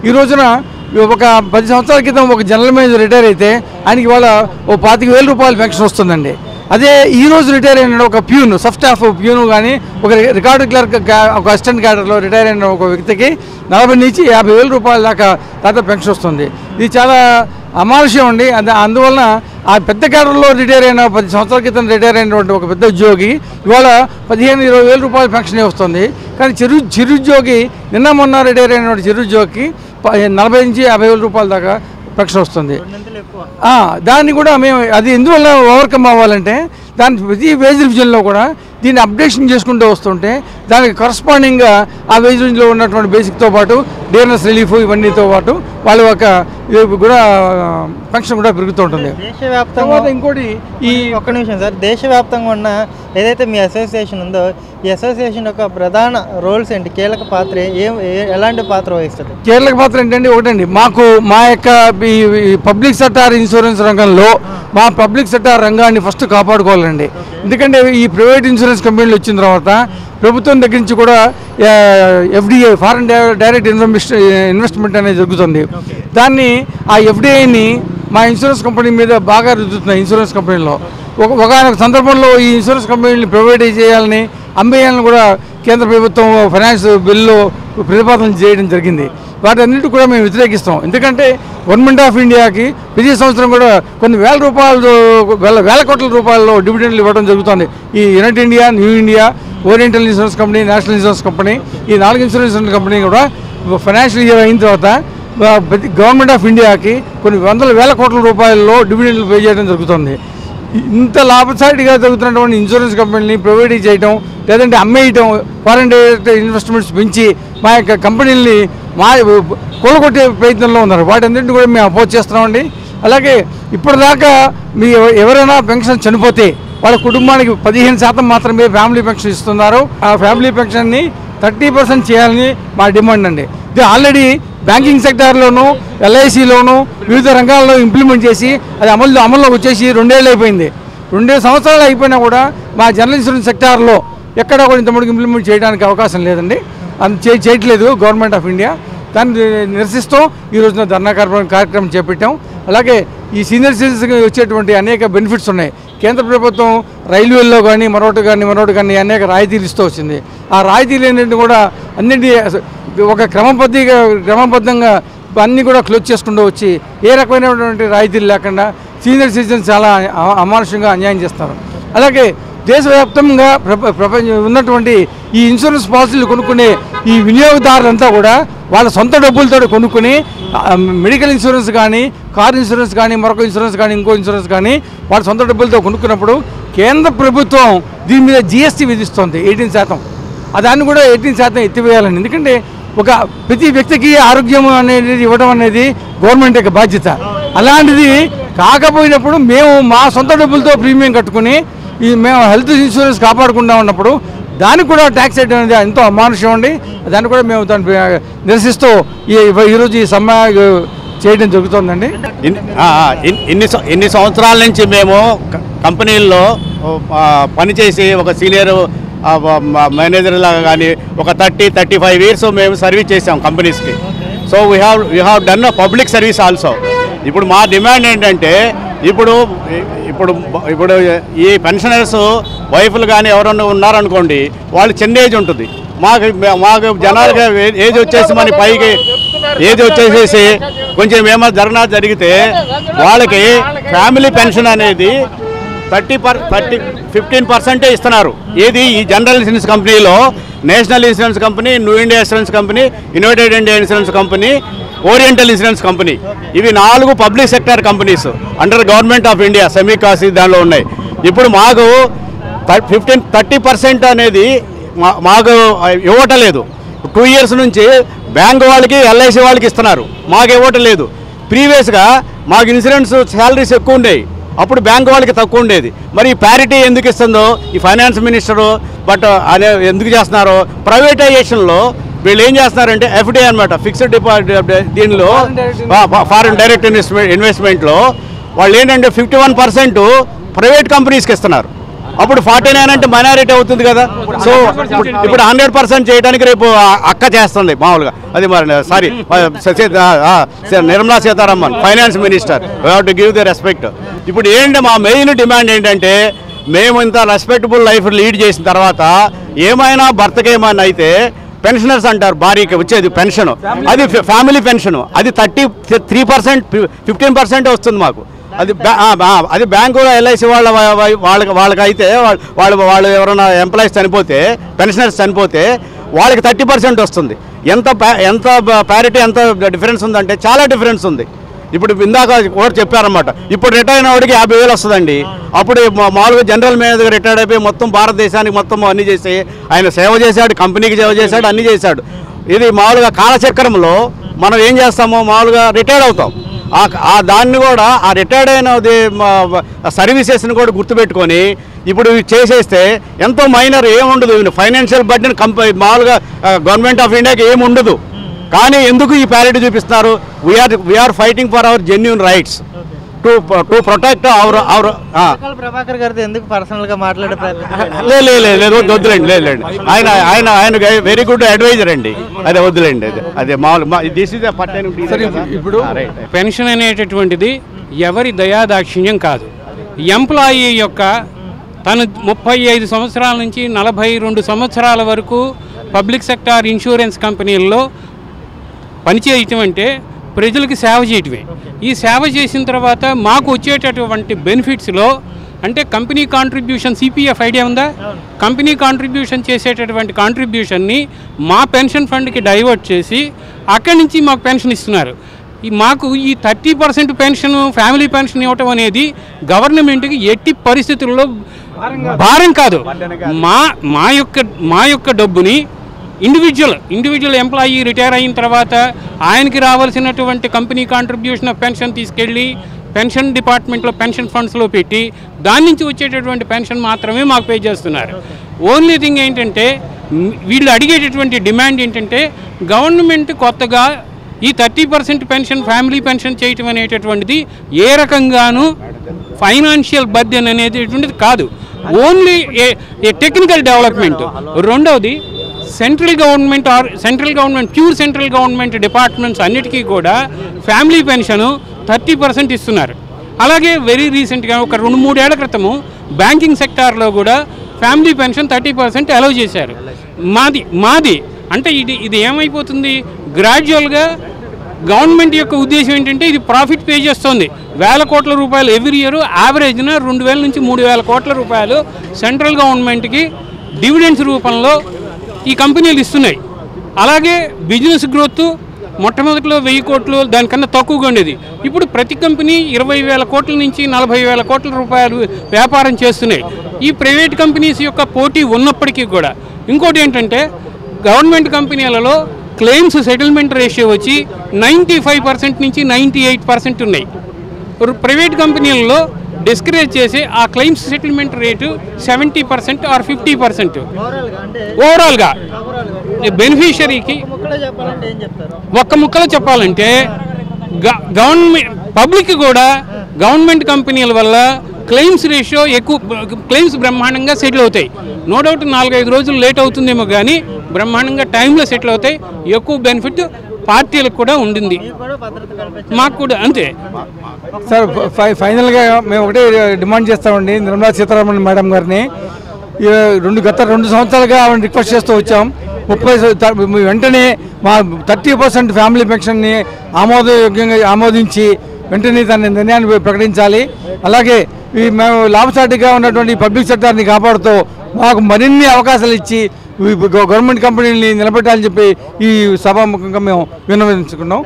ఈ రోజున ఒక 10 సంవత్సరాల క్రితం ఒక జనరల్ మేనేజర్ రిటైర్ అయితే ఆయనకి ఇవాళ ఓ 25,000 రూపాయల పెన్షన్ వస్తుందండి. అదే ఈ రోజు రిటైర్ అయిన ఒక ప్యూన్, సబ్ స్టాఫ్ ప్యూన్ కానీ ఒక రికార్డు క్లర్క్, ఒక అసిస్టెంట్ క్యాడర్లో రిటైర్ అయిన ఒక వ్యక్తికి 40 నుంచి 50,000 రూపాయల దాకా పెన్షన్ వస్తుంది. ఇది చాలా అమానుష్యం అండి. అందువలన ఆ పెద్ద క్యాడర్లో రిటైర్ అయిన 10 సంవత్సరాల క్రితం రిటైర్ అయినటువంటి ఒక పెద్ద ఉద్యోగి ఇవాళ 15-20,000 రూపాయల పెన్షన్ వస్తుంది. కానీ చిరుద్యోగి నిన్న మొన్న రిటైర్ అయినటువంటి చిరుద్యోగికి 40 నుంచి 50,000 రూపాయల దాకా పెన్షన్ వస్తుంది. దాన్ని కూడా మేము అది ఎందువల్ల ఓవర్కమ్ అవ్వాలంటే దాని ప్రతి వేజ్ రివిజన్లో కూడా దీన్ని అప్డేషన్ చేసుకుంటూ వస్తుంటే దానికి కరస్పాండింగ్గా ఆ వేజ్ రివిజన్లో ఉన్నటువంటి బేసిక్తో పాటు డియర్నెస్ రిలీఫ్ ఇవన్నీతో పాటు వాళ్ళ యొక్క కూడా పెన్షన్ కూడా పెరుగుతూ ఉంటుంది. దేశవ్యాప్తంగా ఇంకోటి ఈ ఒక్క నిమిషం సార్, దేశవ్యాప్తంగా ఉన్న ఏదైతే మీ అసోసియేషన్ ఉందో ఈ అసోసియేషన్ యొక్క ప్రధాన రోల్స్ ఏంటి, కీలక పాత్ర ఎలాంటి పాత్ర వహిస్తుంది? కీలక పాత్ర ఏంటంటే ఒకటండి, మాకు మా యొక్క పబ్లిక్ సెక్టార్ ఇన్సూరెన్స్ రంగంలో మా పబ్లిక్ సెక్టార్ రంగాన్ని ఫస్ట్ కాపాడుకోవాలండి. ఎందుకంటే ఈ ప్రైవేట్ ఇన్సూరెన్స్ కంపెనీలు వచ్చిన తర్వాత ప్రభుత్వం దగ్గర నుంచి కూడా ఎఫ్డిఐ, ఫారెన్ డైరెక్ట్ ఇన్వెస్ట్మెంట్ అనేది జరుగుతుంది. దాన్ని ఆ ఎఫ్డిఐని మా ఇన్సూరెన్స్ కంపెనీ మీద బాగా రుద్దుతున్నాయి. ఇన్సూరెన్స్ కంపెనీలో ఒకనొక సందర్భంలో ఈ ఇన్సూరెన్స్ కంపెనీని ప్రైవేటైజ్ చేయాలని, అమ్మేయాలని కూడా కేంద్ర ప్రభుత్వం ఫైనాన్స్ బిల్లు ప్రతిపాదన చేయడం జరిగింది. వాటన్నిటి కూడా మేము వ్యతిరేకిస్తాం. ఎందుకంటే గవర్నమెంట్ ఆఫ్ ఇండియాకి ప్రతి సంవత్సరం కూడా కొన్ని వేల కోట్ల రూపాయలు డివిడెండ్లు ఇవ్వడం జరుగుతుంది. ఈ United India, new India, oriental insurance company, national insurance company, ఈ 4 ఇన్సూరెన్స్ కంపెనీ కూడా ఫైనాన్షియల్ ఇయర్ అయిన తర్వాత గవర్నమెంట్ ఆఫ్ ఇండియాకి కొన్ని వేల కోట్ల రూపాయల్లో డివిడెండ్లు పే చేయడం జరుగుతుంది. ఇంత లాభసాటిగా జరుగుతున్నటువంటి ఇన్సూరెన్స్ కంపెనీని ప్రైవేటైజ్ చేయడం, లేదంటే అమ్మేయటం, ఫారెన్ డైరెక్ట్ ఇన్వెస్ట్మెంట్స్ పెంచి మా యొక్క కంపెనీలని కూలగొట్టే ప్రయత్నంలో ఉన్నారు. వాటన్నింటినీ కూడా మేము అపోజ్ చేస్తున్నామండి. అలాగే ఇప్పటిదాకా మీ ఎవరైనా పెన్షన్ చనిపోతే వాళ్ళ కుటుంబానికి 15% మాత్రమే ఫ్యామిలీ పెన్షన్ ఇస్తున్నారు. ఆ ఫ్యామిలీ పెన్షన్ని 30% చేయాలని మా డిమాండ్ అండి. ఇది ఆల్రెడీ బ్యాంకింగ్ సెక్టార్లోనూ, ఎల్ఐసిలోనూ వివిధ రంగాల్లో ఇంప్లిమెంట్ చేసి అది అమల్లోకి వచ్చేసి 2 ఏళ్ళు అయిపోయింది. 2 సంవత్సరాలు అయిపోయినా కూడా మా జనరల్ ఇన్సూరెన్స్ సెక్టార్లో ఎక్కడా కూడా ఇంతమందికి ఇంప్లిమెంట్ చేయడానికి అవకాశం లేదండి. చేయట్లేదు గవర్నమెంట్ ఆఫ్ ఇండియా. దాన్ని నిరసిస్తూ ఈ రోజున ధర్నా కార్యక్రమం చేపట్టాం. అలాగే ఈ సీనియర్ సిటిజన్స్కి వచ్చేటువంటి అనేక బెనిఫిట్స్ ఉన్నాయి. కేంద్ర ప్రభుత్వం రైల్వేల్లో కానీ మరొకటి కానీ అనేక రాయితీలు ఇస్తూ వచ్చింది. ఆ రాయితీలు ఏంటంటే కూడా అన్నింటి ఒక క్రమబద్ధంగా అన్నీ కూడా క్లోజ్ చేసుకుంటూ వచ్చి ఏ రకమైనటువంటి రాయితీలు లేకుండా సీనియర్ సిటిజన్స్ చాలా అమానుషంగా అన్యాయం చేస్తారు. అలాగే దేశవ్యాప్తంగా ఉన్నటువంటి ఈ ఇన్సూరెన్స్ పాలసీలు కొనుక్కునే ఈ వినియోగదారులంతా కూడా వాళ్ళ సొంత డబ్బులతో కొనుక్కుని మెడికల్ ఇన్సూరెన్స్ కానీ, కార్ ఇన్సూరెన్స్ కానీ, మరొక ఇన్సూరెన్స్ కానీ, ఇంకో ఇన్సూరెన్స్ కానీ వాళ్ళ సొంత డబ్బులతో కొనుక్కున్నప్పుడు కేంద్ర ప్రభుత్వం దీని మీద జిఎస్టీ విధిస్తుంది 18%. దాన్ని కూడా 18% ఎత్తివేయాలని. ఎందుకంటే ప్రతి వ్యక్తికి ఆరోగ్యం అనేది ఇవ్వడం అనేది గవర్నమెంట్ యొక్క బాధ్యత. అలాంటిది కాకపోయినప్పుడు మేము మా సొంత డబ్బులతో ప్రీమియం కట్టుకుని మేము హెల్త్ ఇన్సూరెన్స్ కాపాడుకుంటూ ఉన్నప్పుడు దానికి కూడా ట్యాక్స్ వేయడం అనేది ఎంతో అమానుష్యం అండి. దాన్ని కూడా మేము దాన్ని నిరసిస్తూ ఈరోజు ఈ సమ్మె చేయడం జరుగుతుందండి. ఇన్ని సంవత్సరాల నుంచి మేము కంపెనీల్లో పనిచేసి ఒక సీనియర్ మేనేజర్ లాగా కానీ ఒక 30-35 years మేము సర్వీస్ చేసాం కంపెనీస్కి. So we have done a public service also. ఇప్పుడు మా డిమాండ్ ఏంటంటే ఇప్పుడు ఈ పెన్షనర్స్ వైఫ్లు కానీ ఎవరన్నా ఉన్నారనుకోండి, వాళ్ళు చిన్న ఏజ్ ఉంటుంది. మాకు జనాలుగా ఏజ్ వచ్చేసి మన పైకి ఏజ్ వచ్చేసేసి కొంచెం ఏమైనా జరిగితే వాళ్ళకి ఫ్యామిలీ పెన్షన్ అనేది 15% ఇస్తున్నారు. ఏది ఈ జనరల్ ఇన్సూరెన్స్ కంపెనీలో national insurance company, new India insurance company, United India insurance company, oriental insurance company, ఇవి 4 public sector companies under government of India, semi కాసి దానిలో ఉన్నాయి. ఇప్పుడు మాకు 30% అనేది మాకు ఇవ్వటలేదు. 2 years నుంచి బ్యాంక్ వాళ్ళకి, ఎల్ఐసి వాళ్ళకి ఇస్తున్నారు, మాకు ఇవ్వటలేదు. ప్రీవియస్గా మాకు ఇన్సూరెన్స్ శాలరీస్ ఎక్కువ ఉండేవి, అప్పుడు బ్యాంక్ వాళ్ళకి తక్కువ ఉండేది. మరి ఈ ప్యారిటీ ఎందుకు ఇస్తుందో ఈ ఫైనాన్స్ మినిస్టరు అదే ఎందుకు చేస్తున్నారో, ప్రైవేటైజేషన్లో వీళ్ళు ఏం చేస్తున్నారంటే ఎఫ్డీ అనమాట, ఫిక్స్డ్ డిపాజిట్, దీనిలో ఫారిన్ డైరెక్ట్ ఇన్వెస్ట్మెంట్లో వాళ్ళు ఏంటంటే 51% ప్రైవేట్ కంపెనీస్కి ఇస్తున్నారు. అప్పుడు 49 అంటే మైనారిటీ అవుతుంది కదా. సో ఇప్పుడు 100% చేయడానికి రేపు అక్క చేస్తుంది మామూలుగా. అది మరి sorry Nirmala Sitharaman finance minister, we have to give the respect. ఇప్పుడు ఏంటంటే మా మెయిన్ డిమాండ్ ఏంటంటే మేము ఇంత రెస్పెక్టబుల్ లైఫ్ లీడ్ చేసిన తర్వాత ఏమైనా భర్తకి ఏమైనా అయితే పెన్షనర్స్ అంటారు, భార్యకి వచ్చేది పెన్షన్, అది ఫ్యామిలీ పెన్షన్, అది 33%, 15% వస్తుంది మాకు. అది బ్యాంకులో ఎల్ఐసి వాళ్ళకైతే వాళ్ళు ఎవరైనా ఎంప్లాయీస్ చనిపోతే, పెన్షనర్స్ చనిపోతే వాళ్ళకి 30% వస్తుంది. ఎంత ప్యారిటీ, ఎంత డిఫరెన్స్ ఉందంటే చాలా డిఫరెన్స్ ఉంది. ఇప్పుడు ఇందాక కూడా చెప్పారన్నమాట, ఇప్పుడు రిటైర్ అయిన వాడికి 50,000 వస్తుందండి. అప్పుడు మామూలుగా జనరల్ మేనేజర్ రిటైర్డ్ అయిపోయి మొత్తం భారతదేశానికి మొత్తం అన్నీ చేసి ఆయన సేవ చేశాడు, కంపెనీకి సేవ చేశాడు, అన్నీ చేశాడు. ఇది మామూలుగా కాలచక్రంలో మనం ఏం చేస్తామో మామూలుగా రిటైర్డ్ అవుతాం. దాన్ని కూడా ఆ రిటైర్డ్ అయినది సర్వీసెస్ని కూడా గుర్తుపెట్టుకొని ఇప్పుడు చేసేస్తే ఎంతో మైనర్ ఏముండదు. ఫైనాన్షియల్ బడ్జెట్ మామూలుగా గవర్నమెంట్ ఆఫ్ ఇండియాకి ఏముండదు. కానీ ఎందుకు ఈ ప్యారిటీ చూపిస్తున్నారు? We are fighting for our genuine rights to protect our Prabhakar గారితో ఎందుకు పర్సనల్గా మాట్లాడే లేదు వద్దులేండి, లేదండి. ఆయన వెరీ గుడ్ అడ్వైజర్ అండి. అదే వద్దులేండి, అదే మామూలు దిస్ ఇస్ ఇప్పుడు పెన్షన్ అనేటటువంటిది ఎవరి దయాదాక్షిణ్యం కాదు. ఎంప్లాయీ యొక్క తను 35 సంవత్సరాల నుంచి 42 సంవత్సరాల వరకు పబ్లిక్ సెక్టార్ ఇన్సూరెన్స్ కంపెనీల్లో పనిచేయటం అంటే ప్రజలకు సేవ చేయటమే. ఈ సేవ చేసిన తర్వాత మాకు వచ్చేటటువంటి బెనిఫిట్స్లో అంటే కంపెనీ కాంట్రిబ్యూషన్, సిపిఎఫ్ ఐడియా ఉందా? కంపెనీ కాంట్రిబ్యూషన్ చేసేటటువంటి కాంట్రిబ్యూషన్ని మా పెన్షన్ ఫండ్కి డైవర్ట్ చేసి అక్కడి నుంచి మాకు పెన్షన్ ఇస్తున్నారు. మాకు ఈ 30% పెన్షన్, ఫ్యామిలీ పెన్షన్ ఇవ్వటం అనేది గవర్నమెంట్కి ఎట్టి పరిస్థితుల్లో భారం కాదు. మా యొక్క డబ్బుని ఇండివిజువల్ ఎంప్లాయీ రిటైర్ అయిన తర్వాత ఆయనకి రావాల్సినటువంటి కంపెనీ కాంట్రిబ్యూషన్ ఆఫ్ పెన్షన్ తీసుకెళ్ళి పెన్షన్ డిపార్ట్మెంట్లో పెన్షన్ ఫండ్స్లో పెట్టి దాని నుంచి వచ్చేటటువంటి పెన్షన్ మాత్రమే మాకు పే చేస్తున్నారు. ఓన్లీ థింగ్ ఏంటంటే వీళ్ళు అడిగేటటువంటి డిమాండ్ ఏంటంటే గవర్నమెంట్ కొత్తగా ఈ 30% పెన్షన్, ఫ్యామిలీ పెన్షన్ చేయటం అనేటటువంటిది ఏ రకంగానూ ఫైనాన్షియల్ బర్డెన్ అనేటటువంటిది కాదు, ఓన్లీ ఏ టెక్నికల్ డెవలప్మెంట్. రెండవది central government pure central government departments అన్నిటికీ కూడా ఫ్యామిలీ పెన్షను 30% ఇస్తున్నారు. అలాగే వెరీ రీసెంట్గా ఒక 2-3 ఏళ్ల క్రితము బ్యాంకింగ్ సెక్టార్లో కూడా ఫ్యామిలీ పెన్షన్ 30% అలౌ చేశారు. మాది అంటే ఇది ఏమైపోతుంది, గ్రాడ్యువల్గా గవర్నమెంట్ యొక్క ఉద్దేశం ఏంటంటే ఇది ప్రాఫిట్ పే చేస్తుంది. 1,000 కోట్ల రూపాయలు ఎవ్రీ ఇయర్ యావరేజ్న 2,000 నుంచి 3,000 కోట్ల రూపాయలు సెంట్రల్ గవర్నమెంట్కి డివిడెండ్స్ రూపంలో ఈ కంపెనీలు ఇస్తున్నాయి. అలాగే బిజినెస్ గ్రోత్ మొట్టమొదటిలో 1,000 కోట్లు, దానికన్నా తక్కువగా ఉండేది. ఇప్పుడు ప్రతి కంపెనీ 20,000 కోట్ల నుంచి 40,000 కోట్ల రూపాయలు వ్యాపారం చేస్తున్నాయి. ఈ ప్రైవేట్ కంపెనీస్ యొక్క పోటీ ఉన్నప్పటికీ కూడా ఇంకోటి ఏంటంటే గవర్నమెంట్ కంపెనీలలో క్లెయిమ్స్ సెటిల్మెంట్ రేషియో వచ్చి 95% నుంచి 98% ఉన్నాయి. ప్రైవేట్ కంపెనీలలో డిస్కరేజ్ చేసి ఆ క్లెయిమ్స్ సెటిల్మెంట్ రేటు 70% ఆర్ 50%. ఓవరాల్గా బెనిఫిషరీకి ఒక్క ముక్కలో చెప్పాలంటే పబ్లిక్ కూడా గవర్నమెంట్ కంపెనీల వల్ల క్లెయిమ్స్ రేషియో ఎక్కువ, క్లెయిమ్స్ బ్రహ్మాండంగా సెటిల్ అవుతాయి. నో డౌట్ 4-5 రోజులు లేట్ అవుతుందేమో కానీ బ్రహ్మాండంగా టైంలో సెటిల్ అవుతాయి. ఎక్కువ బెనిఫిట్ పార్టీలకు కూడా ఉండింది, మాకు కూడా అంతే. సార్ ఫైనల్గా మేము ఒకటే డిమాండ్ చేస్తామండి నిర్మలా సీతారామన్ మేడం గారిని. గత 2 సంవత్సరాలుగా ఆవిడని రిక్వెస్ట్ చేస్తూ వచ్చాం. వెంటనే మా 30% ఫ్యామిలీ పెన్షన్ని ఆమోదించి వెంటనే తన నిర్ణయాన్ని ప్రకటించాలి. అలాగే మేము లాభసాటిగా ఉన్నటువంటి పబ్లిక్ సెక్టార్ని కాపాడుతూ మాకు మరిన్ని అవకాశాలు ఇచ్చి గవర్నమెంట్ కంపెనీని నిలబెట్టాలని చెప్పి ఈ సభాముఖంగా మేము విన్నవించుకున్నాం.